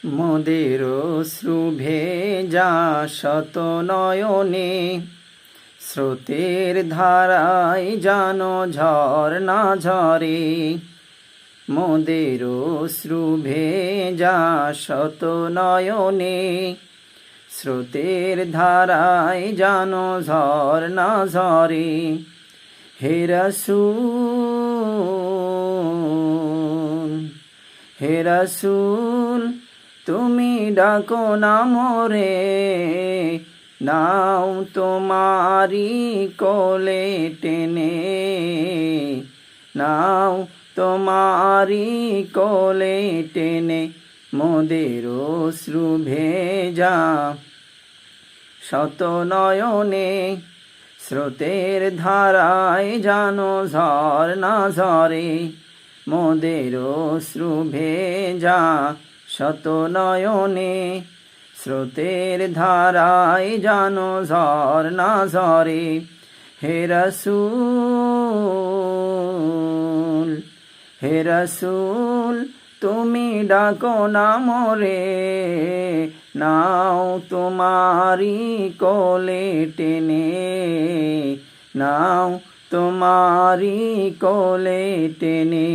মোদের অশ্রু ভেজা শত নয়নে, স্রোতের ধারায় যেন ঝরনা ঝরে। মোদের অশ্রু ভেজা শত নয়নে, স্রোতের ধারায় যেন ঝরনা ঝরে। হে রাসূল, হে রাসূল, তুমি ডাকো না মোরে, নাও তোমারি কোলে টেনে, নাও তোমারি কোলে টেনে। মোদের অশ্রু ভেজা শত নয়নে, স্রোতের ধারায় যেন ঝরনা ঝরে। মোদের অশ্রু ভেজা শত নয়নে, স্রোতের ধারায় যেন ঝরনা ঝরে। হে রাসূল, হে রাসূল, তুমি ডাকো না মোরে, নাও তোমারি কোলে টেনে, নাও তোমারি কোলে টেনে।